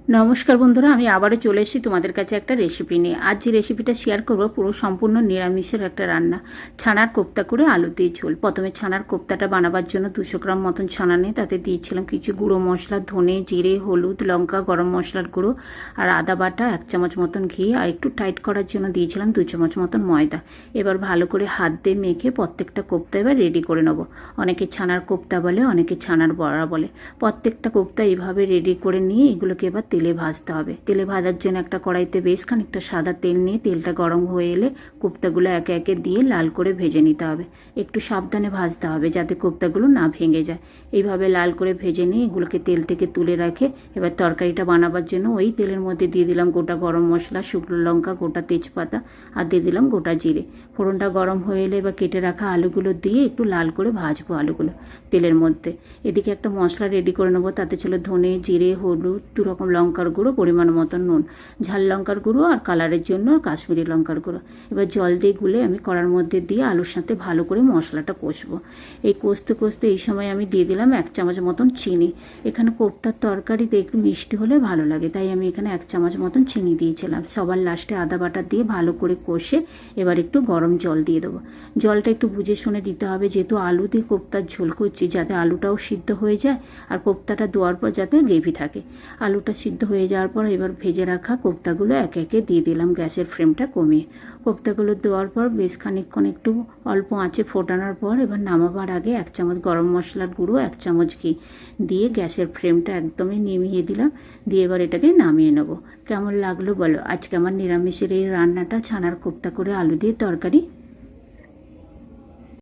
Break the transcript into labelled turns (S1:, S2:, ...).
S1: নমস্কার বন্ধুরা, আমি আবারও চলে এসেছি তোমাদের কাছে একটা রেসিপি নিয়ে। আজ যে রেসিপিটা শেয়ার করবো পুরো সম্পূর্ণ নিরামিষের একটা রান্না, ছানার কোপ্তা করে আলু দিয়ে ঝোল। প্রথমে ছানার কোপ্তাটা বানাবার জন্য 200 গ্রাম মতন ছানা নিয়ে তাতে দিয়েছিলাম কিছু গুঁড়ো মশলা, ধনে, জিরে, হলুদ, লঙ্কা, গরম মশলার গুঁড়ো আর আদা বাটা, 1 চামচ মতন ঘি আর একটু টাইট করার জন্য দিয়েছিলাম 2 চামচ মতন ময়দা। এবার ভালো করে হাত দিয়ে মেখে প্রত্যেকটা কোপ্তা এবার রেডি করে নেবো। অনেকে ছানার কোপ্তা বলে, অনেকে ছানার বড়া বলে। প্রত্যেকটা কোপ্তা এইভাবে রেডি করে নিয়ে এগুলোকে এবার তেলে ভাজতে হবে। তেলে ভাজার জন্য একটা কড়াইতে বেশ খানিকটা সাদা তেল নিয়ে তেলটা গরম হয়ে এলে কোপ্তাগুলো একে একে দিয়ে লাল করে ভেজে নিতে হবে। একটু সাবধানে ভাজতে হবে যাতে কোপ্তাগুলো না ভেঙে যায়। এইভাবে লাল করে ভেজে নিয়ে এগুলোকে তেল থেকে তুলে রাখে এবার তরকারিটা বানাবার জন্য ওই তেলের মধ্যে দিয়ে দিলাম গোটা গরম মশলা, শুকনো লঙ্কা, গোটা তেজপাতা আর দিয়ে দিলাম গোটা জিরে। ফোড়নটা গরম হয়ে এলে এবার কেটে রাখা আলুগুলো দিয়ে একটু লাল করে ভাজবো আলুগুলো তেলের মধ্যে। এদিকে একটা মশলা রেডি করে নেবো, তাতে ছিল ধনে, জিরে, হলুদ, 2 রকম লঙ্কার গুঁড়ো, পরিমাণ মতন নুন, ঝাল লঙ্কার গুঁড়ো আর কালারের জন্য কাশ্মীরি লঙ্কার গুঁড়ো। এবার জল দিয়ে গুলে আমি কড়ার মধ্যে দিয়ে আলুর সাথে ভালো করে মশলাটা কষবো। এই কষতে কষতে এই সময় আমি দিয়ে দিলাম 1 চামচ মতন চিনি। এখানে কোপ্তার তরকারিতে একটু মিষ্টি হলে ভালো লাগে, তাই আমি এখানে 1 চামচ মতন চিনি দিয়েছিলাম। সবার লাস্টে আদা বাটা দিয়ে ভালো করে কষে এবার একটু গরম জল দিয়ে দেবো। জলটা একটু বুঝে শুনে দিতে হবে, যেহেতু আলু দিয়ে কোপ্তার ঝোল করছি, যাতে আলুটাও সিদ্ধ হয়ে যায় আর কোপ্তাটা দেওয়ার পর যাতে গ্রেভি থাকে। আলুটা সিদ্ধ হয়ে যাওয়ার পর এবার ভেজে রাখা কোপ্তাগুলো একে একে দিয়ে দিলাম গ্যাসের ফ্লেমটা কমিয়ে। কোপ্তাগুলো দেওয়ার পর বেশ খানিকক্ষণ একটু অল্প আঁচে ফোটানোর পর এবার নামাবার আগে 1 চামচ গরম মশলার গুঁড়ো, 1 চামচ ঘি দিয়ে গ্যাসের ফ্লেমটা একদমই নিভিয়ে দিলাম। দিয়ে এবার এটাকে নামিয়ে নেব। কেমন লাগলো বলো আজকে আমার নিরামিষের এই রান্নাটা, ছানার কোপ্তা করে আলু দিয়ে তরকারি।